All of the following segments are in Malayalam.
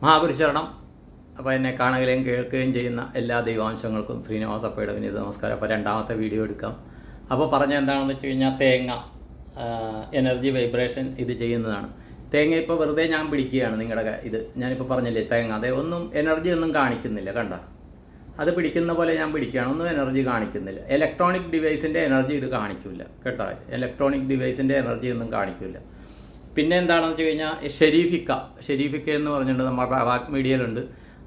മഹാപുരുഷരണം. അപ്പോൾ എന്നെ കാണുകയും കേൾക്കുകയും ചെയ്യുന്ന എല്ലാ ദൈവാംശങ്ങൾക്കും ശ്രീനിവാസപ്പയുടെ വിനീത നമസ്കാരം. അപ്പോൾ രണ്ടാമത്തെ വീഡിയോ എടുക്കാം. അപ്പോൾ പറഞ്ഞ എന്താണെന്ന് വെച്ച് കഴിഞ്ഞാൽ തേങ്ങ എനർജി വൈബ്രേഷൻ ഇത് ചെയ്യുന്നതാണ്. തേങ്ങ ഇപ്പോൾ വെറുതെ ഞാൻ പിടിക്കുകയാണ്. നിങ്ങളുടെ ഇത് ഞാനിപ്പോൾ പറഞ്ഞില്ലേ തേങ്ങ, അതേ ഒന്നും എനർജി ഒന്നും കാണിക്കുന്നില്ല. കണ്ട, അത് പിടിക്കുന്ന പോലെ ഞാൻ പിടിക്കുകയാണ്, ഒന്നും എനർജി കാണിക്കുന്നില്ല. ഇലക്ട്രോണിക് ഡിവൈസിൻ്റെ എനർജി ഇത് കാണിക്കില്ല കേട്ടോ. ഇലക്ട്രോണിക് ഡിവൈസിൻ്റെ എനർജി ഒന്നും കാണിക്കില്ല. പിന്നെ എന്താണെന്ന് വെച്ച് കഴിഞ്ഞാൽ ഷെരീഫിക്ക എന്ന് പറഞ്ഞിട്ടുണ്ട്, നമ്മുടെ വാക്ക് മീഡിയയിലുണ്ട്.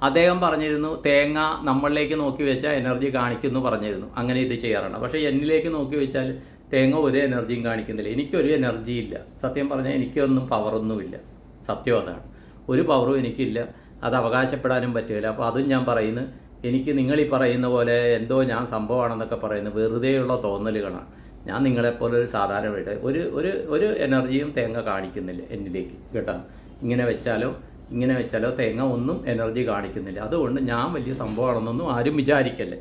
അദ്ദേഹം പറഞ്ഞിരുന്നു തേങ്ങ നമ്മളിലേക്ക് നോക്കി വെച്ചാൽ എനർജി കാണിക്കുമെന്ന് പറഞ്ഞിരുന്നു. അങ്ങനെ ഇത് ചെയ്യാറുണ്ട്. പക്ഷേ എന്നിലേക്ക് നോക്കി വെച്ചാൽ തേങ്ങ ഒരു എനർജിയും കാണിക്കുന്നില്ല. എനിക്കൊരു എനർജി ഇല്ല. സത്യം പറഞ്ഞാൽ എനിക്കൊന്നും പവറൊന്നുമില്ല. സത്യം അതാണ്. ഒരു പവറും എനിക്കില്ല. അത് അവകാശപ്പെടാനും പറ്റില്ല. അപ്പോൾ അതും ഞാൻ പറയുന്നു, എനിക്ക് നിങ്ങളീ പറയുന്ന പോലെ എന്തോ ഞാൻ സംഭവമാണെന്നൊക്കെ പറയുന്നത് വെറുതെയുള്ള തോന്നലുകളാണ്. ഞാൻ നിങ്ങളെപ്പോലെ ഒരു സാധാരണ വീട്ട് ഒരു എനർജിയും തേങ്ങ കാണിക്കുന്നില്ല എന്നിലേക്ക് കേട്ടോ. ഇങ്ങനെ വെച്ചാലോ തേങ്ങ ഒന്നും എനർജി കാണിക്കുന്നില്ല. അതുകൊണ്ട് ഞാൻ വലിയ സംഭവമാണെന്നൊന്നും ആരും വിചാരിക്കല്ലേ.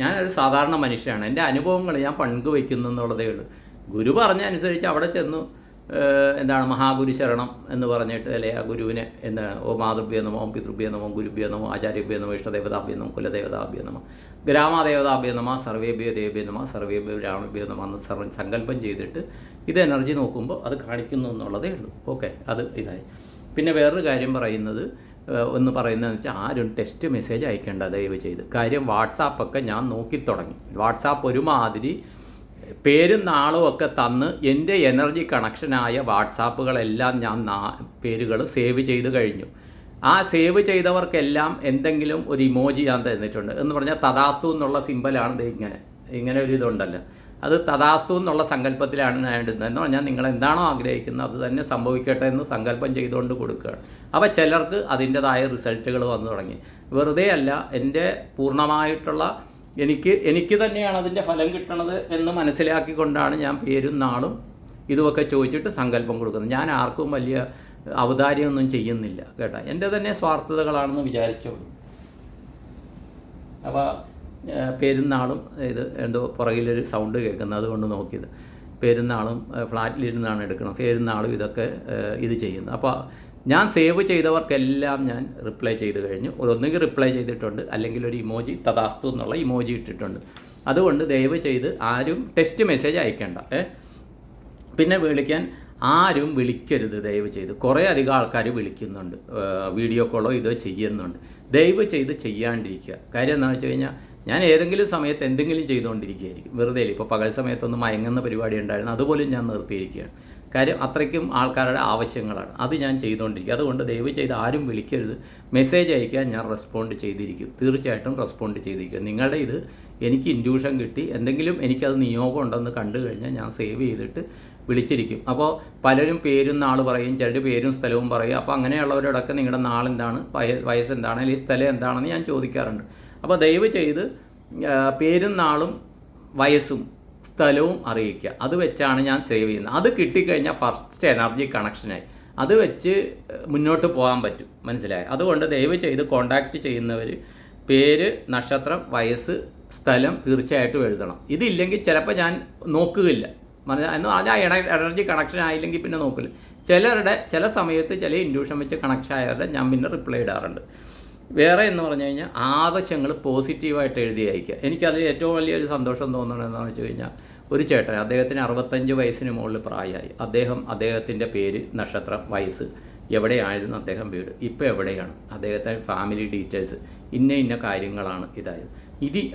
ഞാനൊരു സാധാരണ മനുഷ്യനാണ്. എൻ്റെ അനുഭവങ്ങൾ ഞാൻ പങ്കുവയ്ക്കുന്നു എന്നുള്ളതേ ഉള്ളൂ. ഗുരു പറഞ്ഞ അനുസരിച്ച് അവിടെ ചെന്നു എന്താണ് മഹാഗുരു ശരണം എന്ന് പറഞ്ഞിട്ട്, അല്ലെ ആ ഗുരുവിനെ എന്താണ് ഓ മാതൃഭ്യ നമോ പിതൃഭ്യ നമോ ഗുരുഭ്യ നമോ ആചാര്യഭ്യ നമോ ഇഷ്ടദേവതാഭ്യ നമോ കുലദേവതാഭ്യ നമോ ഗ്രാമദേവതാഭ്യ നമോ സർവേഭ്യ ദേവ്യ നമോ സർവേഭ്യ ബ്രാഹ്മണഭ്യ നമോ എന്ന് സങ്കല്പം ചെയ്തിട്ട് ഇത് എനർജി നോക്കുമ്പോൾ അത് കാണിക്കുന്നു എന്നുള്ളതേ ഉള്ളൂ. ഓക്കെ, അത് ഇതായി. പിന്നെ വേറൊരു കാര്യം പറയുന്നതെന്ന് വെച്ചാൽ ആരും ടെക്സ്റ്റ് മെസ്സേജ് അയക്കേണ്ട ദയവ് ചെയ്ത്. കാര്യം വാട്സാപ്പൊക്കെ ഞാൻ നോക്കി തുടങ്ങി. വാട്സാപ്പ് ഒരുമാതിരി പേരും നാളും ഒക്കെ തന്ന് എൻ്റെ എനർജി കണക്ഷനായ വാട്സാപ്പുകളെല്ലാം ഞാൻ പേരുകൾ സേവ് ചെയ്ത് കഴിഞ്ഞു. ആ സേവ് ചെയ്തവർക്കെല്ലാം എന്തെങ്കിലും ഒരു ഇമോജി ഞാൻ തന്നിട്ടുണ്ട്. എന്ന് പറഞ്ഞാൽ തഥാസ്തു എന്നുള്ള സിമ്പലാണ് ഇങ്ങനെ ഒരു ഇതുണ്ടല്ലോ, അത് തഥാസ്തു എന്നുള്ള സങ്കല്പത്തിലാണ് ഞാൻ ഇടുന്നത്. എന്ന് പറഞ്ഞാൽ നിങ്ങൾ എന്താണോ ആഗ്രഹിക്കുന്നത് അത് തന്നെ സംഭവിക്കട്ടെ എന്ന് സങ്കല്പം ചെയ്തുകൊണ്ട് കൊടുക്കുകയാണ്. അപ്പോൾ ചിലർക്ക് അതിൻ്റെതായ റിസൾട്ടുകൾ വന്നു തുടങ്ങി. വെറുതെ അല്ല, എൻ്റെ പൂർണ്ണമായിട്ടുള്ള എനിക്ക് തന്നെയാണ് അതിൻ്റെ ഫലം കിട്ടണത് എന്ന് മനസ്സിലാക്കിക്കൊണ്ടാണ് ഞാൻ പേരും നാളും ഇതുമൊക്കെ ചോദിച്ചിട്ട് സങ്കല്പം കൊടുക്കുന്നത്. ഞാൻ ആർക്കും വലിയ ഔദാര്യമൊന്നും ചെയ്യുന്നില്ല കേട്ടോ. എൻ്റെ തന്നെ സ്വാർത്ഥതകളാണെന്ന് വിചാരിച്ചോളൂ. അപ്പോൾ പേരുന്നാളും ഇത് എന്തോ പുറകിലൊരു സൗണ്ട് കേൾക്കുന്നത്, അതുകൊണ്ട് നോക്കിയത്. പേരുന്നാളും ഫ്ലാറ്റിലിരുന്നാണ് എടുക്കണം. പേരുന്നാളും ഇതൊക്കെ ഇത് ചെയ്യുന്നത്. അപ്പോൾ ഞാൻ സേവ് ചെയ്തവർക്കെല്ലാം ഞാൻ റിപ്ലൈ ചെയ്ത് കഴിഞ്ഞു. ഒന്നുകിൽ റിപ്ലൈ ചെയ്തിട്ടുണ്ട്, അല്ലെങ്കിൽ ഒരു ഇമോജി തഥാസ്തു എന്നുള്ള ഇമോജി ഇട്ടിട്ടുണ്ട്. അതുകൊണ്ട് ദയവ് ചെയ്ത് ആരും ടെക്സ്റ്റ് മെസ്സേജ് അയക്കേണ്ട. പിന്നെ വിളിക്കാൻ ആരും വിളിക്കരുത് ദയവ് ചെയ്ത്. കുറേ അധികം ആൾക്കാർ വിളിക്കുന്നുണ്ട്, വീഡിയോ കോളോ ഇതോ ചെയ്യുന്നുണ്ട്. ദയവ് ചെയ്ത് ചെയ്യാണ്ടിരിക്കുക. കാര്യം എന്താണെന്ന് വെച്ച് കഴിഞ്ഞാൽ ഞാൻ ഏതെങ്കിലും സമയത്ത് എന്തെങ്കിലും ചെയ്തുകൊണ്ടിരിക്കുകയായിരിക്കും. വെറുതെ ഇപ്പോൾ പകൽ സമയത്തൊന്ന് മയങ്ങുന്ന പരിപാടി ഉണ്ടായിരുന്നു, അതുപോലും ഞാൻ നിർത്തിയിരിക്കുകയാണ്. കാര്യം അത്രയ്ക്കും ആൾക്കാരുടെ ആവശ്യങ്ങളാണ്, അത് ഞാൻ ചെയ്തുകൊണ്ടിരിക്കുക. അതുകൊണ്ട് ദയവ് ചെയ്ത് ആരും വിളിക്കരുത്. മെസ്സേജ് അയക്കാൻ ഞാൻ റെസ്പോണ്ട് ചെയ്തിരിക്കും, തീർച്ചയായിട്ടും റെസ്പോണ്ട് ചെയ്തിരിക്കും. നിങ്ങളുടെ ഇത് എനിക്ക് ഇൻഡ്യൂഷൻ കിട്ടി, എന്തെങ്കിലും എനിക്കത് നിയോഗം ഉണ്ടെന്ന് കണ്ടു കഴിഞ്ഞാൽ ഞാൻ സേവ് ചെയ്തിട്ട് വിളിച്ചിരിക്കും. അപ്പോൾ പലരും പേരും നാൾ പറയും, ചിലർ പേരും സ്ഥലവും പറയും. അപ്പോൾ അങ്ങനെയുള്ളവരോടൊക്കെ നിങ്ങളുടെ നാളെന്താണ്, വയസ്സ് എന്താണ്, അല്ലെങ്കിൽ സ്ഥലം എന്താണെന്ന് ഞാൻ ചോദിക്കാറുണ്ട്. അപ്പോൾ ദയവ് ചെയ്ത് പേരും നാളും വയസ്സും സ്ഥലവും അറിയിക്കുക. അത് വെച്ചാണ് ഞാൻ സേവ് ചെയ്യുന്നത്. അത് കിട്ടിക്കഴിഞ്ഞാൽ ഫസ്റ്റ് എനർജി കണക്ഷനായി, അത് വെച്ച് മുന്നോട്ട് പോകാൻ പറ്റും. മനസ്സിലായി? അതുകൊണ്ട് ദയവ് ചെയ്ത് കോൺടാക്റ്റ് ചെയ്യുന്നവർ പേര്, നക്ഷത്രം, വയസ്സ്, സ്ഥലം തീർച്ചയായിട്ടും എഴുതണം. ഇതില്ലെങ്കിൽ ചിലപ്പോൾ ഞാൻ നോക്കുകയില്ല. എന്ന് പറഞ്ഞാൽ എനർജി കണക്ഷൻ ആയില്ലെങ്കിൽ പിന്നെ നോക്കില്ല. ചില സമയത്ത് ചില ഇൻഡ്യൂഷൻ വെച്ച് കണക്ഷൻ ആയവരുടെ ഞാൻ പിന്നെ റിപ്ലൈ ഇടാറുണ്ട്. വേറെ എന്ന് പറഞ്ഞു കഴിഞ്ഞാൽ ആവശ്യങ്ങൾ പോസിറ്റീവായിട്ട് എഴുതി അയക്കുക. എനിക്കതിൽ ഏറ്റവും വലിയൊരു സന്തോഷം തോന്നുന്നത് എന്താണെന്ന് വെച്ച് കഴിഞ്ഞാൽ, ഒരു ചേട്ടൻ, അദ്ദേഹത്തിന് 65 വയസ്സിന് മുകളിൽ പ്രായമായി. അദ്ദേഹത്തിൻ്റെ പേര്, നക്ഷത്രം, വയസ്സ്, എവിടെയായിരുന്നു അദ്ദേഹം വീട്, ഇപ്പോൾ എവിടെയാണ്, അദ്ദേഹത്തിൻ്റെ ഫാമിലി ഡീറ്റെയിൽസ്, ഇന്ന കാര്യങ്ങളാണ് ഇതായത്.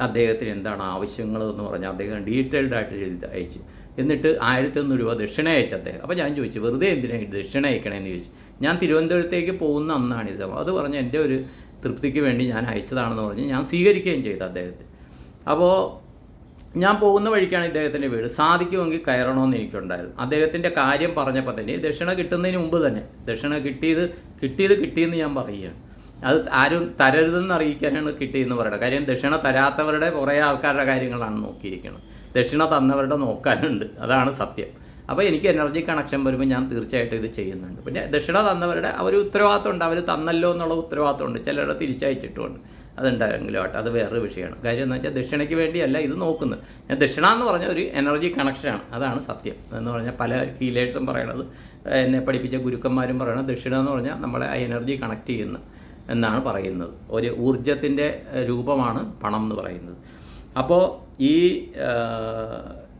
അദ്ദേഹത്തിന് എന്താണ് ആവശ്യങ്ങൾ എന്ന് പറഞ്ഞാൽ അദ്ദേഹം ഡീറ്റെയിൽഡായിട്ട് എഴുതി അയച്ചു. എന്നിട്ട് 1001 രൂപ ദക്ഷിണ അയച്ചു അദ്ദേഹം. അപ്പോൾ ഞാൻ ചോദിച്ചു, വെറുതെ എന്തിനാണ് ദക്ഷിണ അയക്കണമെന്ന് ചോദിച്ചു. ഞാൻ തിരുവനന്തപുരത്തേക്ക് പോകുന്ന അന്നാണിത്. അത് പറഞ്ഞ് എൻ്റെ ഒരു തൃപ്തിക്ക് വേണ്ടി ഞാൻ അയച്ചതാണെന്ന് പറഞ്ഞ് ഞാൻ സ്വീകരിക്കുകയും ചെയ്തു അദ്ദേഹത്തെ. അപ്പോൾ ഞാൻ പോകുന്ന വഴിക്കാണ് ഇദ്ദേഹത്തിൻ്റെ വീട്. സാധിക്കുമെങ്കിൽ കയറണമെന്ന് എനിക്കുണ്ടായിരുന്നു. അദ്ദേഹത്തിൻ്റെ കാര്യം പറഞ്ഞപ്പോൾ തന്നെ ദക്ഷിണ കിട്ടുന്നതിന് മുമ്പ് തന്നെ ദക്ഷിണ കിട്ടിയെന്ന് ഞാൻ പറയുകയാണ്. അത് ആരും തരരുതെന്ന് അറിയിക്കാനാണ് കിട്ടിയെന്ന് പറയുന്നത്. കാര്യം ദക്ഷിണ തരാത്തവരുടെ കുറേ ആൾക്കാരുടെ കാര്യങ്ങളാണ് നോക്കിയിരിക്കുന്നത്. ദക്ഷിണ തന്നവരുടെ നോക്കാനുണ്ട്, അതാണ് സത്യം. അപ്പോൾ എനിക്ക് എനർജി കണക്ഷൻ വരുമ്പോൾ ഞാൻ തീർച്ചയായിട്ടും ഇത് ചെയ്യുന്നുണ്ട്. പിന്നെ ദക്ഷിണ തന്നവരുടെ ഒരു ഉത്തരവാദിത്തമുണ്ട്, അവർ തന്നല്ലോ എന്നുള്ള ഉത്തരവാദിത്തമുണ്ട്. ചിലരുടെ തിരിച്ചയച്ചിട്ടുമുണ്ട്, അതുണ്ടായെങ്കിലും ആട്ടെ, അത് വേറൊരു വിഷയമാണ്. കാര്യം എന്ന് വെച്ചാൽ ദക്ഷിണയ്ക്ക് വേണ്ടിയല്ല ഇത് നോക്കുന്നത്. ഞാൻ ദക്ഷിണ എന്ന് പറഞ്ഞാൽ ഒരു എനർജി കണക്ഷനാണ്, അതാണ് സത്യം. എന്ന് പറഞ്ഞാൽ പല ഹീലേഴ്സും പറയണത്, എന്നെ പഠിപ്പിച്ച ഗുരുക്കന്മാരും പറയണത് ദക്ഷിണ എന്ന് പറഞ്ഞാൽ നമ്മളെ ആ എനർജി കണക്ട് ചെയ്യുന്ന എന്നാണ് പറയുന്നത്. ഒരു ഊർജത്തിൻ്റെ രൂപമാണ് പണം എന്ന് പറയുന്നത്. അപ്പോൾ ഈ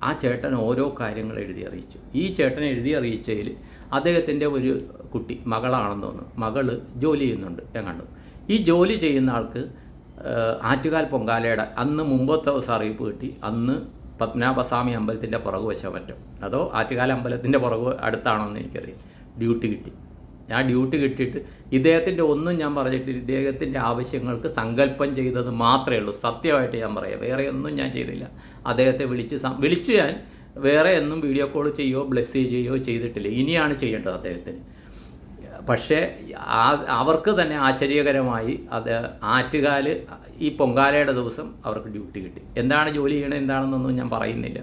ആ ചേട്ടൻ ഓരോ കാര്യങ്ങൾ എഴുതി അറിയിച്ചു. ഈ ചേട്ടൻ എഴുതി അറിയിച്ചതിൽ അദ്ദേഹത്തിൻ്റെ ഒരു കുട്ടി, മകളാണെന്ന് തോന്നുന്നു, മകള് ജോലി ചെയ്യുന്നുണ്ട് എങ്ങാണ്ട്. ഈ ജോലി ചെയ്യുന്ന ആൾക്ക് ആറ്റുകാൽ പൊങ്കാലയുടെ അന്ന് മുമ്പത്തെ ദിവസം അറിയിപ്പ് കിട്ടി. അന്ന് പത്മനാഭസ്വാമി അമ്പലത്തിൻ്റെ പുറകു വശം പറ്റും, അതോ ആറ്റുകാൽ അമ്പലത്തിൻ്റെ പുറകു അടുത്താണോ എന്ന് എനിക്കറിയാം. ഡ്യൂട്ടി കിട്ടി. ആ ഡ്യൂട്ടി കിട്ടിയിട്ട് ഇദ്ദേഹത്തിൻ്റെ ഒന്നും ഞാൻ പറഞ്ഞിട്ടില്ല. ഇദ്ദേഹത്തിൻ്റെ ആവശ്യങ്ങൾക്ക് സങ്കല്പം ചെയ്തത് മാത്രമേ ഉള്ളൂ. സത്യമായിട്ട് ഞാൻ പറയാം, വേറെ ഒന്നും ഞാൻ ചെയ്തില്ല. അദ്ദേഹത്തെ വിളിച്ച് ഞാൻ വേറെ ഒന്നും വീഡിയോ കോൾ ചെയ്യുകയോ ബ്ലെസ് ചെയ്യുകയോ ചെയ്തിട്ടില്ല. ഇനിയാണ് ചെയ്യേണ്ടത് അദ്ദേഹത്തിന്. പക്ഷേ അവർക്ക് തന്നെ ആശ്ചര്യകരമായി അത് ആറ്റുകാൽ ഈ പൊങ്കാലയുടെ ദിവസം അവർക്ക് ഡ്യൂട്ടി കിട്ടി. എന്താണ് ജോലി ചെയ്യണത് എന്താണെന്നൊന്നും ഞാൻ പറയുന്നില്ല.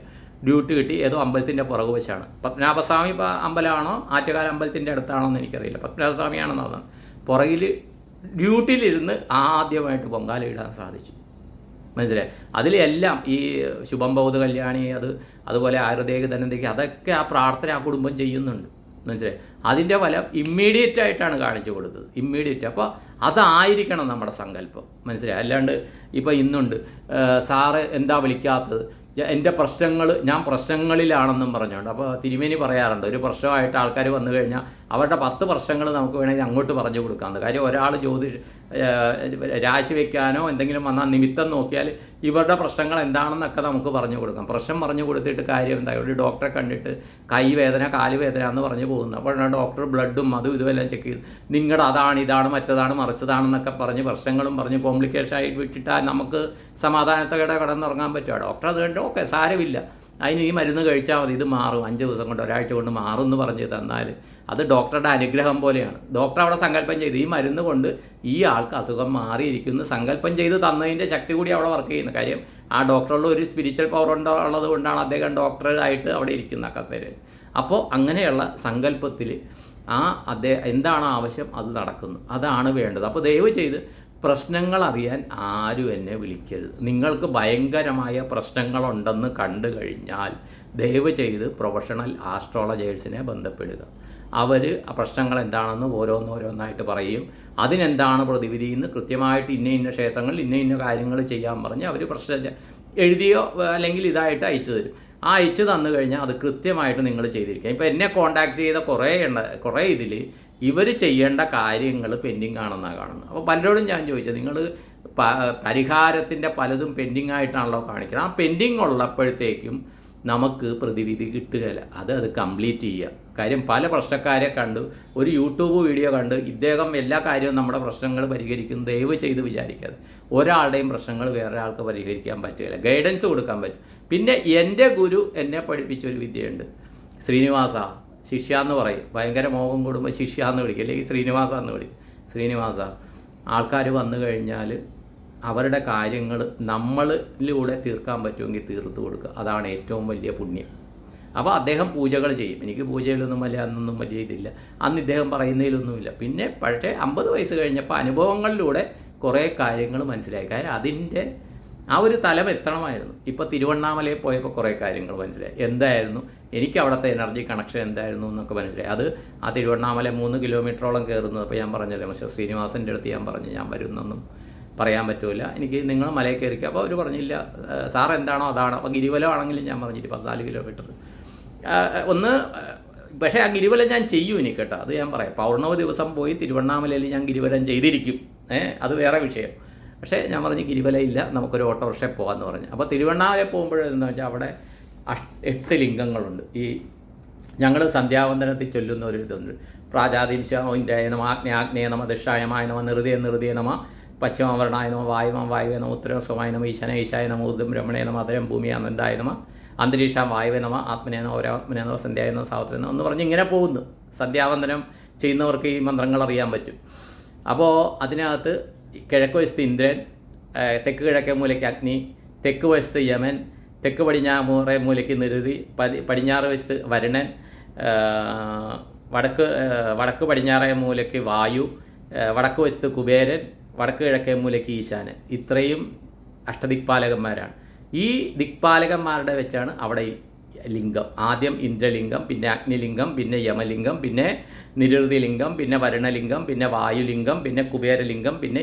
ഡ്യൂട്ടി കിട്ടി. ഏതോ അമ്പലത്തിൻ്റെ പുറകുവശമാണ്. പത്മനാഭസ്വാമി അമ്പലമാണോ ആറ്റുകാൽ അമ്പലത്തിൻ്റെ അടുത്താണോ എന്ന് എനിക്കറിയില്ല. പത്മനാഭസ്വാമിയാണെന്ന് തോന്നുന്നു. പുറകിൽ ഡ്യൂട്ടിയിലിരുന്ന് ആദ്യമായിട്ട് പൊങ്കാല ഇടാൻ സാധിച്ചു. മനസ്സിലായി? അതിലെല്ലാം ഈ ശുഭം ബൗദ്ധ കല്യാണി, അതുപോലെ ആയുർവേദ ധനന്തയ്ക്ക്, അതൊക്കെ ആ പ്രാർത്ഥന ആ കുടുംബം ചെയ്യുന്നുണ്ട്. മനസ്സിലായി? അതിൻ്റെ ഫലം ഇമ്മീഡിയറ്റ് ആയിട്ടാണ് കാണിച്ചു കൊടുത്തത്. ഇമ്മീഡിയറ്റ്. അപ്പോൾ അതായിരിക്കണം നമ്മുടെ സങ്കല്പം. മനസ്സിലായി? അല്ലാണ്ട് ഇപ്പോൾ ഇന്നുണ്ട് സാറ് എന്താ വിളിക്കാത്തത്, എൻ്റെ പ്രശ്നങ്ങൾ, ഞാൻ പ്രശ്നങ്ങളിലാണെന്നും പറഞ്ഞുകൊണ്ട്. അപ്പോൾ തിരുമേനി പറയാറുണ്ട്, ഒരു പ്രശ്നമായിട്ട് ആൾക്കാർ വന്നു കഴിഞ്ഞാൽ അവരുടെ 10 പ്രശ്നങ്ങൾ നമുക്ക് വേണമെങ്കിൽ അങ്ങോട്ട് പറഞ്ഞു കൊടുക്കാമെന്ന്. കാര്യം ഒരാൾ രാശി വയ്ക്കാനോ എന്തെങ്കിലും വന്നാൽ നിമിത്തം നോക്കിയാൽ ഇവരുടെ പ്രശ്നങ്ങൾ എന്താണെന്നൊക്കെ നമുക്ക് പറഞ്ഞു കൊടുക്കാം. പ്രശ്നം പറഞ്ഞു കൊടുത്തിട്ട് കാര്യം എന്താ? ഒരു ഡോക്ടറെ കണ്ടിട്ട് കൈ വേദന കാല് വേദന എന്ന് പറഞ്ഞു പോകുന്നു. അപ്പോഴാണ് ഡോക്ടർ ബ്ലഡും അതും ഇതുമെല്ലാം ചെക്ക് ചെയ്ത് നിങ്ങളുടെ അതാണ് ഇതാണ് മറ്റതാണ് മറിച്ചതാണെന്നൊക്കെ പറഞ്ഞ് പ്രശ്നങ്ങളും പറഞ്ഞ് കോംപ്ലിക്കേഷൻ ആയി വിട്ടിട്ടാൽ നമുക്ക് സമാധാനത്തോടെ കിടന്നുറങ്ങാൻ പറ്റുമോ? ഡോക്ടർ അത് കണ്ട് ഓക്കെ സാരമില്ല, അതിന് ഈ മരുന്ന് കഴിച്ചാൽ മതി, ഇത് മാറും, 5 ദിവസം കൊണ്ട് ഒരാഴ്ച കൊണ്ട് മാറും എന്ന് പറഞ്ഞ് തന്നാൽ അത് ഡോക്ടറുടെ അനുഗ്രഹം പോലെയാണ്. ഡോക്ടർ അവിടെ സങ്കല്പം ചെയ്ത് ഈ മരുന്ന് കൊണ്ട് ഈ ആൾക്ക് അസുഖം മാറിയിരിക്കുന്നു സങ്കല്പം ചെയ്ത് തന്നതിൻ്റെ ശക്തി കൂടി അവിടെ വർക്ക് ചെയ്യുന്ന കാര്യം. ആ ഡോക്ടറുള്ള ഒരു സ്പിരിച്വൽ പവർ ഉള്ളത് കൊണ്ടാണ് അദ്ദേഹം ഡോക്ടറായിട്ട് അവിടെ ഇരിക്കുന്ന കസേരയിൽ. അപ്പോൾ അങ്ങനെയുള്ള സങ്കല്പത്തിൽ അദ്ദേഹം എന്താണ് ആവശ്യം അത് നടക്കുന്നു. അതാണ് വേണ്ടത്. അപ്പോൾ ദയവ് ചെയ്ത് പ്രശ്നങ്ങൾ അറിയാൻ ആരും എന്നെ വിളിക്കരുത്. നിങ്ങൾക്ക് ഭയങ്കരമായ പ്രശ്നങ്ങളുണ്ടെന്ന് കണ്ടു കഴിഞ്ഞാൽ ദയവ് ചെയ്ത് പ്രൊഫഷണൽ ആസ്ട്രോളജേഴ്സിനെ ബന്ധപ്പെടുക. അവർ ആ പ്രശ്നങ്ങൾ എന്താണെന്ന് ഓരോന്നോരോന്നായിട്ട് പറയും. അതിനെന്താണ് പ്രതിവിധി എന്ന് കൃത്യമായിട്ട് ഇന്ന ക്ഷേത്രങ്ങളിൽ ഇന്ന കാര്യങ്ങൾ ചെയ്യാൻ പറഞ്ഞ് അവർ പ്രശ്നം എഴുതിയോ അല്ലെങ്കിൽ ഇതായിട്ട് അയച്ചു തരും. ആ അയച്ചു തന്നു കഴിഞ്ഞാൽ അത് കൃത്യമായിട്ട് നിങ്ങൾ ചെയ്തിരിക്കുക. ഇപ്പോൾ എന്നെ കോൺടാക്റ്റ് ചെയ്ത കുറേ ഇതിൽ ഇവർ ചെയ്യേണ്ട കാര്യങ്ങൾ പെൻഡിങ് ആണെന്നാണ് കാണുന്നത്. അപ്പോൾ പലരോടും ഞാൻ ചോദിച്ചത്, നിങ്ങൾ പരിഹാരത്തിൻ്റെ പലതും പെൻഡിങ് ആയിട്ടാണല്ലോ കാണിക്കുന്നത്. ആ പെൻഡിങ് ഉള്ളപ്പോഴത്തേക്കും നമുക്ക് പ്രതിവിധി കിട്ടുകയില്ല. അത് കംപ്ലീറ്റ് ചെയ്യുക. കാര്യം പല പ്രശ്നക്കാരെ കണ്ടു, ഒരു യൂട്യൂബ് വീഡിയോ കണ്ട് ഇദ്ദേഹം എല്ലാ കാര്യവും നമ്മുടെ പ്രശ്നങ്ങൾ പരിഹരിക്കുന്നു ദയവ് ചെയ്ത് വിചാരിക്കാതെ. ഒരാളുടെയും പ്രശ്നങ്ങൾ വേറൊരാൾക്ക് പരിഹരിക്കാൻ പറ്റുകയില്ല. ഗൈഡൻസ് കൊടുക്കാൻ പറ്റും. പിന്നെ എൻ്റെ ഗുരു എന്നെ പഠിപ്പിച്ചൊരു വിദ്യയുണ്ട്. ശ്രീനിവാസ ശിഷ്യ എന്ന് പറയും. ഭയങ്കര മോഹം കൂടുമ്പോൾ ശിഷ്യ എന്ന് വിളിക്കും, അല്ലെങ്കിൽ ശ്രീനിവാസ എന്ന് വിളിക്കും. ശ്രീനിവാസ, ആൾക്കാർ വന്നു കഴിഞ്ഞാൽ അവരുടെ കാര്യങ്ങൾ നമ്മളിലൂടെ തീർക്കാൻ പറ്റുമെങ്കിൽ തീർത്തു കൊടുക്കുക. അതാണ് ഏറ്റവും വലിയ പുണ്യം. അപ്പോൾ അദ്ദേഹം പൂജകൾ ചെയ്യും. എനിക്ക് പൂജയിലൊന്നും അന്നൊന്നും വലിയ ഇതില്ല. അന്ന് ഇദ്ദേഹം പറയുന്നതിലൊന്നുമില്ല. പിന്നെ പക്ഷേ 50 വയസ്സ് കഴിഞ്ഞപ്പോൾ അനുഭവങ്ങളിലൂടെ കുറേ കാര്യങ്ങൾ മനസ്സിലായി. കാര്യം അതിൻ്റെ ആ ഒരു തലം എത്തണമായിരുന്നു. ഇപ്പോൾ തിരുവണ്ണാമലയിൽ പോയപ്പോൾ കുറേ കാര്യങ്ങൾ മനസ്സിലായി. എന്തായിരുന്നു എനിക്ക് അവിടുത്തെ എനർജി കണക്ഷൻ എന്തായിരുന്നു എന്നൊക്കെ മനസ്സിലായി. ആ തിരുവണ്ണാമല 3 കിലോമീറ്ററോളം കയറുന്നത്. അപ്പോൾ ഞാൻ പറഞ്ഞല്ലോ, പക്ഷേ ശ്രീനിവാസൻ്റെ അടുത്ത് ഞാൻ പറഞ്ഞു ഞാൻ വരുന്നൊന്നും പറയാൻ പറ്റില്ല, എനിക്ക് നിങ്ങൾ മലയിൽ കയറിക്കുക. അപ്പോൾ അവർ പറഞ്ഞില്ല, സാർ എന്താണോ അതാണ്. അപ്പോൾ ഗിരിവലം ആണെങ്കിലും ഞാൻ പറഞ്ഞിട്ട് 14 കിലോമീറ്റർ പക്ഷേ ആ ഗിരിവലം ഞാൻ ചെയ്യും എനിക്ക് കേട്ടോ. അത് ഞാൻ പറയാം. പൗർണമി ദിവസം പോയി തിരുവണ്ണാമലയിൽ ഞാൻ ഗിരിവലം ചെയ്തിരിക്കും. അത് വേറെ വിഷയം. പക്ഷേ ഞാൻ പറഞ്ഞു ഗിരിവല ഇല്ല, നമുക്കൊരു ഓട്ടോറിക്ഷയിൽ പോകാമെന്ന് പറഞ്ഞു. അപ്പോൾ തിരുവണ്ണാമല പോകുമ്പോഴെന്ന് വെച്ചാൽ അവിടെ 8 ലിംഗങ്ങളുണ്ട്. ഈ ഞങ്ങൾ സന്ധ്യാവന്ദനത്തിൽ ചൊല്ലുന്ന ഒരു ഇതുണ്ട്. പ്രാജാതിംശായ നമ, ആഗ്നേയ നമ, ദക്ഷായമായ നമ, നിർദയ നമ, പശ്ചിമവർണായ നമ, വായുവേ നമ, ഉത്തരസ്വമായ നമ, ഈശായ നമ, ഊർദ്ധം ബ്രഹ്മണേ നമ, അതരം ഭൂമി അനന്തായ നമ, അന്തരീക്ഷ വായുവേ നമ, ആത്മനേ നമ, ഒരാത്മനേ നമ, സന്ധ്യായ നമ, സാവത്രേ നമ എന്ന് പറഞ്ഞ് ഇങ്ങനെ പോകുന്നു. സന്ധ്യാവന്ദനം ചെയ്യുന്നവർക്ക് ഈ മന്ത്രങ്ങൾ അറിയാൻ പറ്റും. അപ്പോൾ അതിനകത്ത് കിഴക്ക് വശത്ത് ഇന്ദ്രൻ, തെക്ക് കിഴക്കേ മൂലയ്ക്ക് അഗ്നി, തെക്ക് വശത്ത് യമൻ, തെക്ക് പടിഞ്ഞാറ് മൂലയ്ക്ക് നിരുതി, പടിഞ്ഞാറ് വശത്ത് വരുണൻ, വടക്ക് പടിഞ്ഞാറേ മൂലയ്ക്ക് വായു, വടക്ക് വശത്ത് കുബേരൻ, വടക്ക് കിഴക്കേ മൂലയ്ക്ക് ഈശാനൻ. ഇത്രയും അഷ്ടദിക്പാലകന്മാരാണ്. ഈ ദിക്പാലകന്മാരുടെ വെച്ചാണ് അവിടെ ലിംഗം. ആദ്യം ഇന്ദ്രലിംഗം, പിന്നെ അഗ്നിലിംഗം, പിന്നെ യമലിംഗം, പിന്നെ നിരുതിലിംഗം, പിന്നെ വരുണലിംഗം, പിന്നെ വായുലിംഗം, പിന്നെ കുബേരലിംഗം, പിന്നെ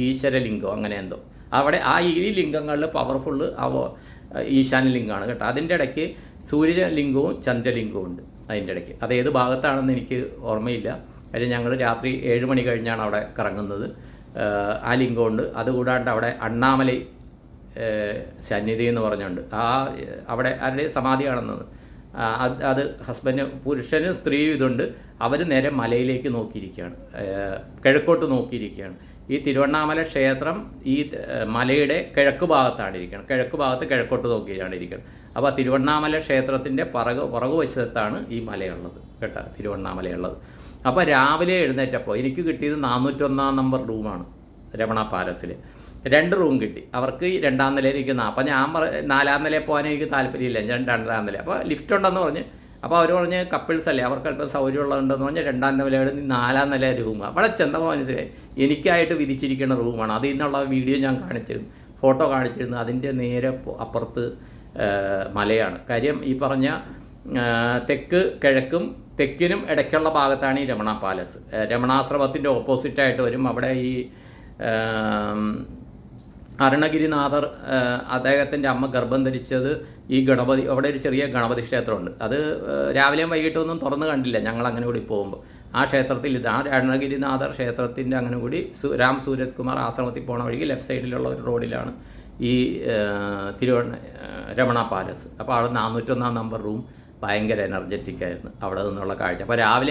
ഈശ്വരലിംഗം, അങ്ങനെ എന്തോ. അവിടെ ഈ ലിംഗങ്ങളിൽ പവർഫുള്ള് ഈശാനലിംഗമാണ് കേട്ടോ. അതിൻ്റെ ഇടയ്ക്ക് സൂര്യലിംഗവും ചന്ദ്രലിംഗവും ഉണ്ട് അതിൻ്റെ ഇടയ്ക്ക്. അത് ഏത് ഭാഗത്താണെന്ന് എനിക്ക് ഓർമ്മയില്ല. കാര്യം ഞങ്ങൾ രാത്രി 7 മണി കഴിഞ്ഞാണ് അവിടെ കറങ്ങുന്നത്. ആ ലിംഗമുണ്ട്. അതുകൂടാണ്ട് അവിടെ അണ്ണാമലൈ സന്നിധി എന്ന് പറഞ്ഞുകൊണ്ട് അവിടെ ആരുടെ സമാധിയാണെന്നത്. അത് ഹസ്ബൻഡ്, പുരുഷനും സ്ത്രീയും ഇതുണ്ട്. അവർ നേരെ മലയിലേക്ക് നോക്കിയിരിക്കുകയാണ്, കിഴക്കോട്ട് നോക്കിയിരിക്കുകയാണ്. ഈ തിരുവണ്ണാമല ക്ഷേത്രം ഈ മലയുടെ കിഴക്ക് ഭാഗത്താണ് ഇരിക്കുന്നത്. കിഴക്ക് ഭാഗത്ത് കിഴക്കോട്ട് നോക്കിയാണ് ഇരിക്കുന്നത്. അപ്പോൾ തിരുവണ്ണാമല ക്ഷേത്രത്തിൻ്റെ പുറകുവശത്താണ് ഈ മലയുള്ളത് കേട്ടോ, തിരുവണ്ണാമലയുള്ളത്. അപ്പോൾ രാവിലെ എഴുന്നേറ്റപ്പോൾ എനിക്ക് കിട്ടിയത് 401 നമ്പർ റൂമാണ് രമണ പാലസിൽ. 2 റൂം കിട്ടി. അവർക്ക് 2ാം നിലയിലിരിക്കുന്ന. അപ്പോൾ ഞാൻ 4ാം നിലയിൽ പോകാൻ എനിക്ക് താല്പര്യമില്ല, ഞാൻ 2ാം നില. അപ്പോൾ ലിഫ്റ്റ് ഉണ്ടെന്ന് പറഞ്ഞ്. അപ്പോൾ അവർ പറഞ്ഞ് കപ്പിൾസ് അല്ലേ, അവർക്ക് അല്പം സൗകര്യമുള്ളതുണ്ടെന്ന് പറഞ്ഞ് 2ാം നിലയുടെ 4ാം നില റൂം. അവിടെ ചെന്നപ്പോൾ മനസ്സിലായി എനിക്കായിട്ട് വിധിച്ചിരിക്കുന്ന റൂമാണ്. അതിൽ നിന്നുള്ള വീഡിയോ ഞാൻ കാണിച്ചിരുന്നു, ഫോട്ടോ കാണിച്ചിരുന്നു. അതിൻ്റെ നേരെ അപ്പുറത്ത് മലയാണ്. കാര്യം ഈ പറഞ്ഞ തെക്ക് കിഴക്കും തെക്കിനും ഇടയ്ക്കുള്ള ഭാഗത്താണ് ഈ രമണ പാലസ്. രമണാശ്രമത്തിൻ്റെ ഓപ്പോസിറ്റായിട്ട് വരും. അവിടെ ഈ അരുണഗിരിനാഥർ അദ്ദേഹത്തിൻ്റെ അമ്മ ഗർഭം ധരിച്ചത് ഈ ഗണപതി, അവിടെ ഒരു ചെറിയ ഗണപതി ക്ഷേത്രമുണ്ട്. അത് രാവിലെയും വൈകിട്ടൊന്നും തുറന്ന് കണ്ടില്ല ഞങ്ങൾ അങ്ങനെ കൂടി പോകുമ്പോൾ. ആ ക്ഷേത്രത്തിൽ ഇതാണ് അരുണഗിരിനാഥർ ക്ഷേത്രത്തിൻ്റെ അങ്ങനെ കൂടി രാം സൂരജ് കുമാർ ആശ്രമത്തിൽ പോണ വഴിക്ക് ലെഫ്റ്റ് സൈഡിലുള്ള ഒരു റോഡിലാണ് ഈ രമണ പാലസ്. അപ്പോൾ അവിടെ 401 നമ്പർ റൂം ഭയങ്കര എനർജറ്റിക് ആയിരുന്നു അവിടെ നിന്നുള്ള കാഴ്ച. അപ്പോൾ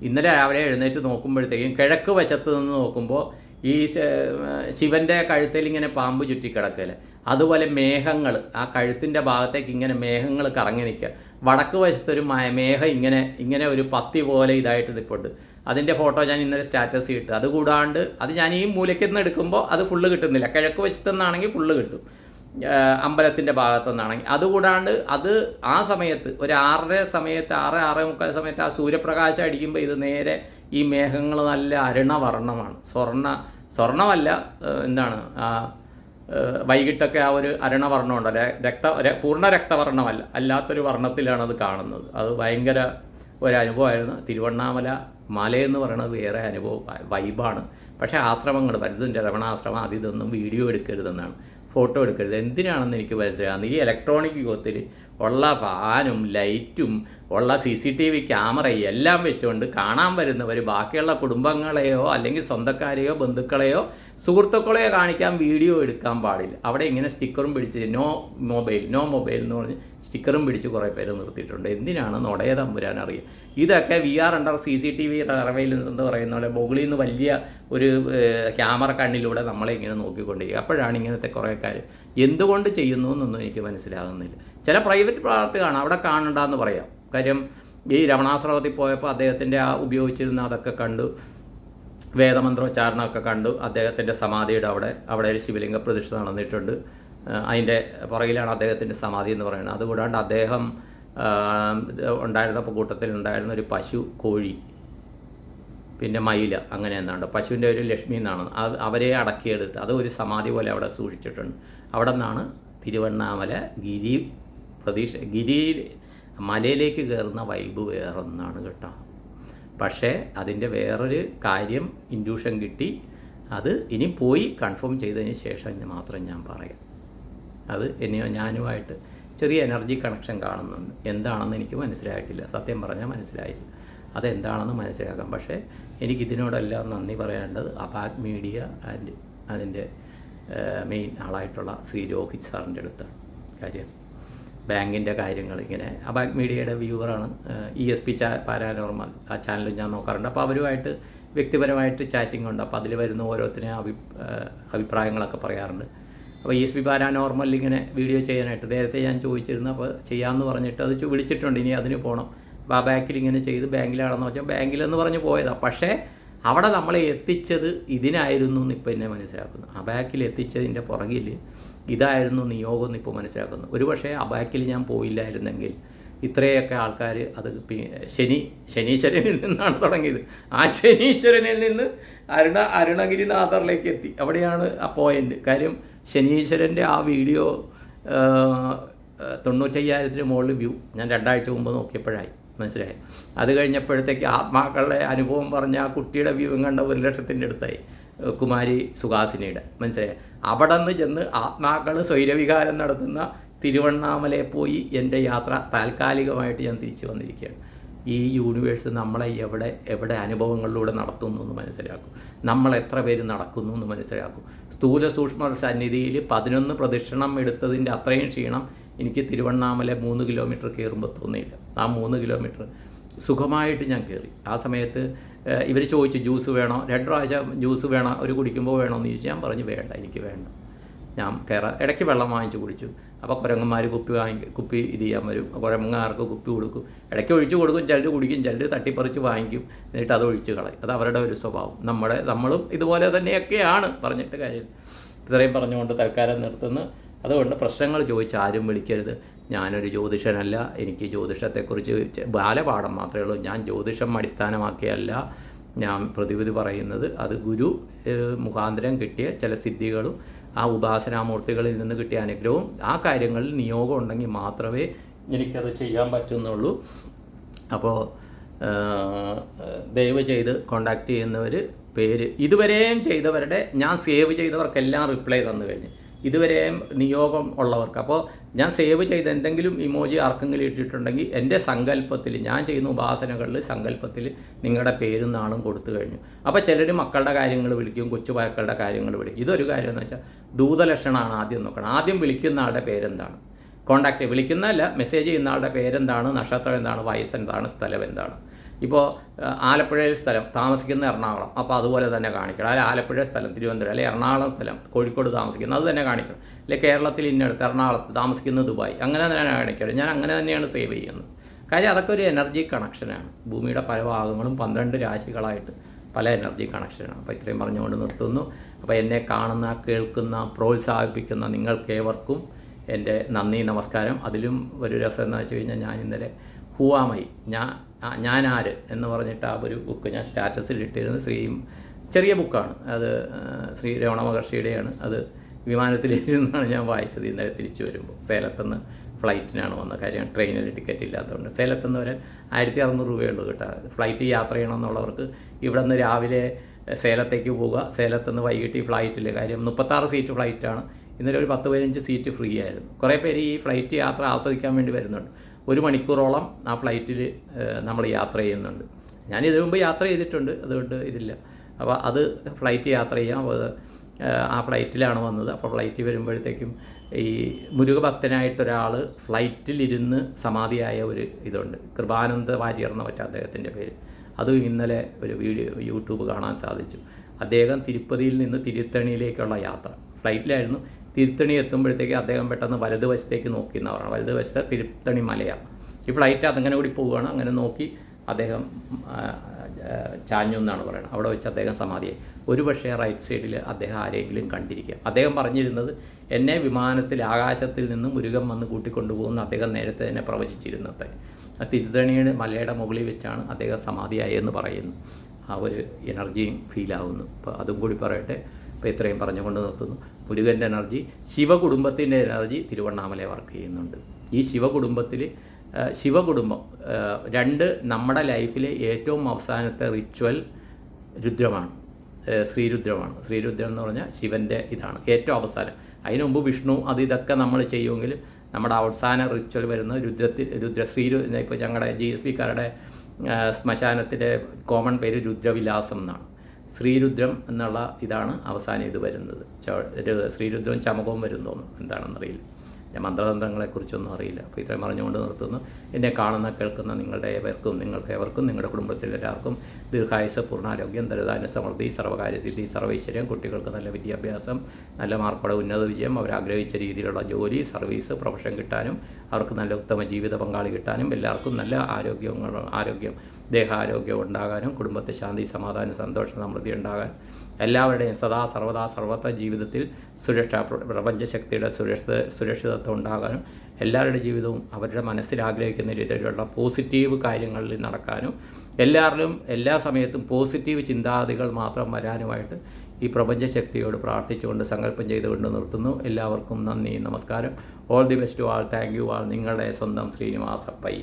ഇന്നലെ രാവിലെ എഴുന്നേറ്റ് നോക്കുമ്പോഴത്തേക്കും കിഴക്ക് വശത്ത് നിന്ന് നോക്കുമ്പോൾ ഈ ശിവൻ്റെ കഴുത്തിൽ ഇങ്ങനെ പാമ്പ് ചുറ്റിക്കിടക്കല്, അതുപോലെ മേഘങ്ങൾ ആ കഴുത്തിൻ്റെ ഭാഗത്തേക്ക് ഇങ്ങനെ മേഘങ്ങൾ കറങ്ങി നിൽക്കുക. വടക്ക് വശത്തൊരു മേഘം ഇങ്ങനെ ഒരു പത്തി പോലെ ഇതായിട്ട് നിൽപ്പുണ്ട്. അതിൻ്റെ ഫോട്ടോ ഞാൻ ഇന്നലെ സ്റ്റാറ്റസ് ഇട്ട്. അതുകൂടാണ്ട് അത് ഞാൻ ഈ മൂലയ്ക്ക് നിന്ന് എടുക്കുമ്പോൾ അത് ഫുള്ള് കിട്ടുന്നില്ല. കിഴക്ക് വശത്തു നിന്നാണെങ്കിൽ ഫുള്ള് കിട്ടും, അമ്പലത്തിൻ്റെ ഭാഗത്തു നിന്നാണെങ്കിൽ. അതുകൂടാണ്ട് അത് ആ സമയത്ത് ഒരു 6:30 സമയത്ത് 6:45 സമയത്ത് ആ സൂര്യപ്രകാശം അടിക്കുമ്പോൾ ഇത് നേരെ ഈ മേഘങ്ങൾ നല്ല അരുണവർണ്ണമാണ്. സ്വർണ്ണമല്ല, എന്താണ് വൈകിട്ടൊക്കെ ആ ഒരു അരുണവർണ്ണമുണ്ടല്ലോ, പൂർണ്ണ രക്തവർണ്ണമല്ല, അല്ലാത്തൊരു വർണ്ണത്തിലാണ് അത് കാണുന്നത്. അത് ഭയങ്കര ഒരു അനുഭവമായിരുന്നു. തിരുവണ്ണാമല മലയെന്ന് പറയുന്നത് വേറെ അനുഭവം, വൈബാണ്. പക്ഷേ ആശ്രമങ്ങൾ പലതിൻ്റെ രമണാശ്രമം അതിതൊന്നും വീഡിയോ എടുക്കരുതെന്നാണ്, ഫോട്ടോ എടുക്കരുത്. എന്തിനാണെന്ന് എനിക്ക് മനസ്സിലാകുന്നത്. ഈ ഇലക്ട്രോണിക് യുഗത്തിൽ ഉള്ള ഫാനും ലൈറ്റും ഉള്ള CCTV ക്യാമറയും എല്ലാം വെച്ചുകൊണ്ട് കാണാൻ വരുന്നവർ ബാക്കിയുള്ള കുടുംബങ്ങളെയോ അല്ലെങ്കിൽ സ്വന്തക്കാരെയോ ബന്ധുക്കളെയോ സുഹൃത്തുക്കളെയോ കാണിക്കാൻ വീഡിയോ എടുക്കാൻ പാടില്ല. അവിടെ ഇങ്ങനെ സ്റ്റിക്കറും പിടിച്ച് നോ മൊബൈൽ എന്ന് പറഞ്ഞ് സ്റ്റിക്കറും പിടിച്ച് കുറേ പേര് നിർത്തിയിട്ടുണ്ട്. എന്തിനാണെന്ന് ഉടയ തമ്പുരാൻ അറിയാം. ഇതൊക്കെ VR അണ്ടർ CCTV റവയിൽ എന്ന് പറയുന്ന പോലെ മുകളിൽ നിന്ന് വലിയ ഒരു ക്യാമറ കണ്ണിലൂടെ നമ്മളെ ഇങ്ങനെ നോക്കിക്കൊണ്ടിരിക്കുക. അപ്പോഴാണ് ഇങ്ങനത്തെ കുറേ കാര്യം എന്തുകൊണ്ട് ചെയ്യുന്നു എന്നൊന്നും എനിക്ക് മനസ്സിലാകുന്നില്ല. ചില പ്രൈവറ്റ് പ്രാർത്ഥന കാണാം, അവിടെ കാണണ്ടെന്ന് പറയാം. കാര്യം ഈ രമണാശ്രമത്തിൽ പോയപ്പോൾ അദ്ദേഹത്തിൻ്റെ ആ ഉപയോഗിച്ചിരുന്ന അതൊക്കെ കണ്ടു, വേദമന്ത്രോച്ചാരണമൊക്കെ കണ്ടു. അദ്ദേഹത്തിൻ്റെ സമാധിയുടെ അവിടെ ഒരു ശിവലിംഗ പ്രതിഷ്ഠ നടന്നിട്ടുണ്ട്. അതിൻ്റെ പുറകിലാണ് അദ്ദേഹത്തിൻ്റെ സമാധി എന്ന് പറയുന്നത്. അതുകൂടാണ്ട് അദ്ദേഹം ഉണ്ടായിരുന്നപ്പോൾ കൂട്ടത്തിലുണ്ടായിരുന്ന ഒരു പശു, കോഴി, പിന്നെ മയില, അങ്ങനെ എന്നാണ്ട്. പശുവിൻ്റെ ഒരു ലക്ഷ്മി എന്നാണ് അവരെ അടക്കിയെടുത്ത് അത് ഒരു സമാധി പോലെ അവിടെ സൂക്ഷിച്ചിട്ടുണ്ട്. അവിടെ നിന്നാണ് തിരുവണ്ണാമല ഗിരി മലയിലേക്ക് കയറുന്ന വൈബ് വേറൊന്നാണ് കേട്ടോ. പക്ഷേ അതിൻ്റെ വേറൊരു കാര്യം ഇൻഡ്യൂഷൻ കിട്ടി. അത് ഇനി പോയി കൺഫേം ചെയ്തതിന് ശേഷം മാത്രം ഞാൻ പറയാം. അത് ഞാനുമായിട്ട് ചെറിയ എനർജി കണക്ഷൻ കാണുന്നുണ്ട്. എന്താണെന്ന് എനിക്ക് മനസ്സിലായിട്ടില്ല, സത്യം പറഞ്ഞാൽ മനസ്സിലായില്ല. അതെന്താണെന്ന് മനസ്സിലാക്കാം. പക്ഷേ എനിക്കിതിനോടെല്ലാം നന്ദി പറയേണ്ടത് അബാക് മീഡിയ ആൻഡ് അതിൻ്റെ മെയിൻ ആളായിട്ടുള്ള ശ്രീ രോഹിത് സാറിൻ്റെ അടുത്താണ്. കാര്യം ബാങ്കിൻ്റെ കാര്യങ്ങൾ ഇങ്ങനെ അബാക് മീഡിയയുടെ വ്യൂവറാണ്. ESP പാരാനോർമൽ ആ ചാനലും ഞാൻ നോക്കാറുണ്ട്. അപ്പോൾ അവരുമായിട്ട് വ്യക്തിപരമായിട്ട് ചാറ്റിംഗ് ഉണ്ട്. അപ്പോൾ അതിൽ വരുന്ന ഓരോരുത്തരും അഭിപ്രായങ്ങളൊക്കെ പറയാറുണ്ട്. അപ്പോൾ ESP പാരാനോർമൽ ഇങ്ങനെ വീഡിയോ ചെയ്യാനായിട്ട് നേരത്തെ ഞാൻ ചോദിച്ചിരുന്നു. അപ്പോൾ ചെയ്യാമെന്ന് പറഞ്ഞിട്ട് അത് വിളിച്ചിട്ടുണ്ട്. ഇനി അതിന് പോകണം. അപ്പോൾ ആ ബാക്കിൽ ഇങ്ങനെ ചെയ്ത് ബാങ്കിലാണെന്ന് വെച്ചാൽ ബാങ്കിലെന്ന് പറഞ്ഞ് പോയതാണ്. പക്ഷേ അവിടെ നമ്മളെ എത്തിച്ചത് ഇതിനായിരുന്നു എന്ന് ഇപ്പോൾ എന്നെ മനസ്സിലാക്കുന്നു. ആ ബാക്കിൽ എത്തിച്ചതിൻ്റെ പുറകിൽ ഇതായിരുന്നു നിയോഗം എന്ന് ഇപ്പോൾ മനസ്സിലാക്കുന്നു. ഒരുപക്ഷേ ആ ബാക്കിൽ ഞാൻ പോയില്ലായിരുന്നെങ്കിൽ ഇത്രയൊക്കെ ആൾക്കാർ അത് ശനീശ്വരനിൽ നിന്നാണ് തുടങ്ങിയത്. ആ ശനീശ്വരനിൽ നിന്ന് അരുണഗിരിനാഥറിലേക്ക് എത്തി. അവിടെയാണ് ആ പോയിൻ്റ്. കാര്യം ശനീശ്വരൻ്റെ ആ വീഡിയോ 95,000 മുകളിൽ വ്യൂ ഞാൻ 2 ആഴ്ച മുമ്പ് നോക്കിയപ്പോഴായി, മനസ്സിലായി. അത് കഴിഞ്ഞപ്പോഴത്തേക്ക് ആത്മാക്കളുടെ അനുഭവം പറഞ്ഞ ആ കുട്ടിയുടെ വ്യൂ കണ്ട 1,00,000 അടുത്തായി, കുമാരി സുഹാസിനിയുടെ, മനസ്സിലായി. അവിടെ നിന്ന് ചെന്ന് ആത്മാക്കൾ സ്വൈരവികാരം നടത്തുന്ന തിരുവണ്ണാമലയിൽ പോയി എൻ്റെ യാത്ര താൽക്കാലികമായിട്ട് ഞാൻ തിരിച്ചു വന്നിരിക്കുകയാണ്. ഈ യൂണിവേഴ്സ് നമ്മളെ എവിടെ അനുഭവങ്ങളിലൂടെ നടത്തുന്നു എന്ന് മനസ്സിലാക്കും, നമ്മൾ എത്ര പേര് നടക്കുന്നു എന്ന് മനസ്സിലാക്കും. സ്ഥൂല സൂക്ഷ്മ സന്നിധിയിൽ 11 പ്രദക്ഷിണം എടുത്തതിൻ്റെ അത്രയും ക്ഷീണം എനിക്ക് തിരുവണ്ണാമല 3 കിലോമീറ്റർ കയറുമ്പോൾ തോന്നിയില്ല. ആ 3 കിലോമീറ്റർ സുഖമായിട്ട് ഞാൻ കയറി. ആ സമയത്ത് ഇവർ ചോദിച്ചു ജ്യൂസ് വേണോ, 2 പ്രാവശ്യം ജ്യൂസ് വേണോ, ഒരു കുടിക്കുമ്പോൾ വേണോ എന്ന് ചോദിച്ചു. ഞാൻ പറഞ്ഞു വേണ്ട, എനിക്ക് വേണ്ട. ഞാൻ ഇടയ്ക്ക് വെള്ളം വാങ്ങിച്ച് കുടിച്ചു. അപ്പോൾ കുരങ്ങന്മാർ കുപ്പി ഇത് ചെയ്യാൻ വരും, കുരങ്ങന്മാർക്ക് കുപ്പി കൊടുക്കും, ഇടയ്ക്ക് ഒഴിച്ച് കൊടുക്കും, ചിലർ കുടിക്കും, ചിലർ തട്ടിപ്പറിച്ച് വാങ്ങിക്കും, എന്നിട്ട് അത് ഒഴിച്ച് കളയും. അത് അവരുടെ ഒരു സ്വഭാവം. നമ്മളും ഇതുപോലെ തന്നെയൊക്കെയാണ്, പറഞ്ഞിട്ട് കാര്യം. ഇത്രയും പറഞ്ഞുകൊണ്ട് തൽക്കാലം നിർത്തുന്നു. അതുകൊണ്ട് പ്രശ്നങ്ങൾ ചോദിച്ച് ആരും വിളിക്കരുത്. ഞാനൊരു ജ്യോതിഷനല്ല, എനിക്ക് ജ്യോതിഷത്തെക്കുറിച്ച് ബാലപാഠം മാത്രമേ ഉള്ളൂ. ഞാൻ ജ്യോതിഷം അടിസ്ഥാനമാക്കിയല്ല ഞാൻ പ്രതിവിധി പറയുന്നത്. അത് ഗുരു മുഖാന്തരം കിട്ടിയ ചില സിദ്ധികളും ആ ഉപാസനാമൂർത്തികളിൽ നിന്ന് കിട്ടിയ അനുഗ്രഹവും ആ കാര്യങ്ങളിൽ നിയോഗം ഉണ്ടെങ്കിൽ മാത്രമേ എനിക്കത് ചെയ്യാൻ പറ്റുന്നുള്ളൂ. അപ്പോൾ ദയവ് ചെയ്ത് കോണ്ടാക്ട് ചെയ്യുന്നവർ പേര് ഇതുവരെയും ചെയ്തവരുടെ, ഞാൻ സേവ് ചെയ്തവർക്കെല്ലാം റിപ്ലൈ തന്നു കഴിഞ്ഞു. ഇതുവരെയും നിയോഗം ഉള്ളവർക്ക്. അപ്പോൾ ഞാൻ സേവ് ചെയ്ത് എന്തെങ്കിലും ഇമോജി ആർക്കെങ്കിലും ഇട്ടിട്ടുണ്ടെങ്കിൽ എൻ്റെ സങ്കല്പത്തിൽ, ഞാൻ ചെയ്യുന്ന ഉപാസനകളിൽ സങ്കല്പത്തിൽ നിങ്ങളുടെ പേരും നാളും കൊടുത്തു കഴിഞ്ഞു. അപ്പോൾ ചിലർ മക്കളുടെ കാര്യങ്ങൾ വിളിക്കും, കൊച്ചു മക്കളുടെ കാര്യങ്ങൾ വിളിക്കും. ഇതൊരു കാര്യം എന്ന് വെച്ചാൽ ദൂതലക്ഷണമാണ് ആദ്യം നോക്കണം. ആദ്യം വിളിക്കുന്ന ആളുടെ പേരെന്താണ്, കോണ്ടാക്ട് വിളിക്കുന്നതല്ല, മെസ്സേജ് ചെയ്യുന്ന ആളുടെ പേരെന്താണ്, നക്ഷത്രം എന്താണ്, വയസ്സെന്താണ്, സ്ഥലം എന്താണ്. ഇപ്പോൾ ആലപ്പുഴയിൽ സ്ഥലം, താമസിക്കുന്ന എറണാകുളം, അപ്പോൾ അതുപോലെ തന്നെ കാണിക്കണം. അല്ലെങ്കിൽ ആലപ്പുഴ സ്ഥലം തിരുവനന്തപുരം, അല്ലെങ്കിൽ എറണാകുളം സ്ഥലം കോഴിക്കോട് താമസിക്കുന്നത്, അത് തന്നെ കാണിക്കണം. അല്ലെങ്കിൽ കേരളത്തിൽ ഇന്നടുത്ത് എറണാകുളത്ത് താമസിക്കുന്നത് ദുബായ്, അങ്ങനെ തന്നെ കാണിക്കണം. ഞാൻ അങ്ങനെ തന്നെയാണ് സേവ് ചെയ്യുന്നത്. കാര്യം അതൊക്കെ ഒരു എനർജി കണക്ഷനാണ്. ഭൂമിയുടെ പല ഭാഗങ്ങളും 12 രാശികളായിട്ട് പല എനർജി കണക്ഷനാണ്. അപ്പോൾ ഇത്രയും പറഞ്ഞുകൊണ്ട് നിർത്തുന്നു. അപ്പോൾ എന്നെ കാണുന്ന, കേൾക്കുന്ന, പ്രോത്സാഹിപ്പിക്കുന്ന നിങ്ങൾക്കേവർക്കും എൻ്റെ നന്ദി, നമസ്കാരം. അതിലും ഒരു രസം എന്ന് വെച്ച് കഴിഞ്ഞാൽ, ഞാൻ ഇന്നലെ ഹൂവാമൈ ഞാൻ ആര് എന്ന് പറഞ്ഞിട്ട് ആ ഒരു ബുക്ക് ഞാൻ സ്റ്റാറ്റസിൽ ഇട്ടിരുന്നു. ചെറിയ ബുക്കാണ് അത്, ശ്രീ രമണ മഹർഷിയുടെയാണ്. അത് വിമാനത്തിലിരുന്നാണ് ഞാൻ വായിച്ചത് ഇന്നലെ തിരിച്ചു വരുമ്പോൾ. സേലത്തുനിന്ന് ഫ്ലൈറ്റിനാണ് വന്ന കാര്യം, ട്രെയിനിൽ ടിക്കറ്റ് ഇല്ലാത്തതുകൊണ്ട്. സേലത്തുനിന്ന് വരെ 1,600 രൂപയുള്ളൂ കേട്ടോ. ഫ്ലൈറ്റ് യാത്ര ചെയ്യണമെന്നുള്ളവർക്ക് ഇവിടെ നിന്ന് രാവിലെ സേലത്തേക്ക് പോവുക, സേലത്തുനിന്ന് വൈകിട്ട് ഈ ഫ്ലൈറ്റിൽ, കാര്യം 36 സീറ്റ് ഫ്ലൈറ്റാണ്. ഇന്നലെ ഒരു 10-15 സീറ്റ് ഫ്രീ ആയിരുന്നു. കുറേ പേര് ഈ ഫ്ലൈറ്റ് യാത്ര ആസ്വദിക്കാൻ വേണ്ടി വരുന്നുണ്ട്. 1 മണിക്കൂറോളം ആ ഫ്ലൈറ്റിൽ നമ്മൾ യാത്ര ചെയ്യുന്നുണ്ട്. ഞാൻ ഇതിനു മുമ്പ് യാത്ര ചെയ്തിട്ടുണ്ട്, അതുകൊണ്ട് ഇതില്ല. അപ്പോൾ അത് ഫ്ലൈറ്റ് യാത്ര ചെയ്യാം. ആ ഫ്ലൈറ്റിലാണ് വന്നത്. അപ്പോൾ ഫ്ലൈറ്റിൽ വരുമ്പോഴത്തേക്കും ഈ മുരുകഭക്തനായിട്ടൊരാൾ ഫ്ലൈറ്റിലിരുന്ന് സമാധിയായ ഒരു ഇതുണ്ട്. കൃപാനന്ദ വാര്യർ എന്ന മറ്റേ അദ്ദേഹത്തിൻ്റെ പേര്. അതും ഇന്നലെ ഒരു വീഡിയോ യൂട്യൂബ് കാണാൻ സാധിച്ചു. അദ്ദേഹം തിരുപ്പതിയിൽ നിന്ന് തിരുത്തണിയിലേക്കുള്ള യാത്ര ഫ്ലൈറ്റിലായിരുന്നു. തിരുത്തണി എത്തുമ്പോഴത്തേക്ക് അദ്ദേഹം പെട്ടെന്ന് വലതുവശത്തേക്ക് നോക്കിയെന്നവരാണ്. വലതുവശത്തെ തിരുത്തണി മലയാണ്. ഈ ഫ്ലൈറ്റ് അതങ്ങനെ കൂടി പോവുകയാണ്. അങ്ങനെ നോക്കി അദ്ദേഹം ചാഞ്ഞു എന്നാണ് പറയുന്നത്. അവിടെ വെച്ച് അദ്ദേഹം സമാധിയായി. ഒരു പക്ഷേ റൈറ്റ് സൈഡിൽ അദ്ദേഹം ആരെങ്കിലും കണ്ടിരിക്കുക. അദ്ദേഹം പറഞ്ഞിരുന്നത്, എന്നെ വിമാനത്തിൽ ആകാശത്തിൽ നിന്ന് മുരുകൻ വന്ന് കൂട്ടിക്കൊണ്ടുപോകുന്ന അദ്ദേഹം നേരത്തെ തന്നെ പ്രവചിച്ചിരുന്നത്തെ. ആ തിരുത്തണിയുടെ മലയുടെ മുകളിൽ വെച്ചാണ് അദ്ദേഹം സമാധിയായെന്ന് പറയുന്നു. ആ ഒരു എനർജിയും ഫീലാവുന്നു. അപ്പോൾ അതും കൂടി പറയട്ടെ. അപ്പോൾ ഇത്രയും പറഞ്ഞുകൊണ്ട് നിർത്തുന്നു. മുരുകൻ്റെ എനർജി, ശിവകുടുംബത്തിൻ്റെ എനർജി തിരുവണ്ണാമലയെ വർക്ക് ചെയ്യുന്നുണ്ട്. ഈ ശിവകുടുംബം 2 നമ്മുടെ ലൈഫിലെ ഏറ്റവും അവസാനത്തെ റിച്വൽ രുദ്രമാണ്, ശ്രീരുദ്രമാണ്. ശ്രീരുദ്രം എന്ന് പറഞ്ഞാൽ ശിവൻ്റെ ഇതാണ് ഏറ്റവും അവസാനം. അതിനു മുമ്പ് വിഷ്ണു ഇതൊക്കെ നമ്മൾ ചെയ്യുമെങ്കിലും നമ്മുടെ അവസാന റിച്വൽ വരുന്നത് ഇപ്പോൾ ഞങ്ങളുടെ GSPക്കാരുടെ ശ്മശാനത്തിൻ്റെ കോമൺ പേര് രുദ്രവിലാസം എന്നാണ്. ശ്രീരുദ്രം എന്നുള്ള ഇതാണ് അവസാനം ഇത് വരുന്നത്. ശ്രീരുദ്രവും ചമകവും വരും തോന്നും, എന്താണെന്നറിയില്ല. ഞാൻ മന്ത്രതന്ത്രങ്ങളെക്കുറിച്ചൊന്നും അറിയില്ല. അപ്പോൾ ഇത്രയും പറഞ്ഞുകൊണ്ട് നിർത്തുന്നു. എന്നെ കാണുന്ന കേൾക്കുന്ന നിങ്ങൾക്കേവർക്കും നിങ്ങളുടെ കുടുംബത്തിലെല്ലാവർക്കും ദീർഘായുസ്, പൂർണ്ണാരോഗ്യം, ദരിദ്രാന സമൃദ്ധി, സർവ്വകാര്യസിദ്ധി, സർവൈശ്വര്യം, കുട്ടികൾക്ക് നല്ല വിദ്യാഭ്യാസം, നല്ല മാർക്കോടെ ഉന്നത വിജയം, അവരാഗ്രഹിച്ച രീതിയിലുള്ള ജോലി, സർവീസ്, പ്രൊഫഷൻ കിട്ടാനും അവർക്ക് നല്ല ഉത്തമ ജീവിത പങ്കാളി കിട്ടാനും എല്ലാവർക്കും നല്ല ആരോഗ്യം ദേഹാരോഗ്യം ഉണ്ടാകാനും കുടുംബത്തെ ശാന്തി, സമാധാനം, സന്തോഷം, സമൃദ്ധി ഉണ്ടാകാൻ എല്ലാവരുടെയും സദാ സർവ്വതാ സർവത്ര ജീവിതത്തിൽ പ്രപഞ്ചശക്തിയുടെ സുരക്ഷിതത്വം ഉണ്ടാകാനും എല്ലാവരുടെ ജീവിതവും അവരുടെ മനസ്സിൽ ആഗ്രഹിക്കുന്ന രീതിയിലുള്ള പോസിറ്റീവ് കാര്യങ്ങളിൽ നടക്കാനും എല്ലാവരിലും എല്ലാ സമയത്തും പോസിറ്റീവ് ചിന്താഗതികൾ മാത്രം വരാനുമായിട്ട് ഈ പ്രപഞ്ചശക്തിയോട് പ്രാർത്ഥിച്ചുകൊണ്ട് സങ്കല്പം ചെയ്തുകൊണ്ട് നിർത്തുന്നു. എല്ലാവർക്കും നന്ദി, നമസ്കാരം. All the best to all. Thank you all. നിങ്ങളുടെ സ്വന്തം ശ്രീനിവാസ പൈ.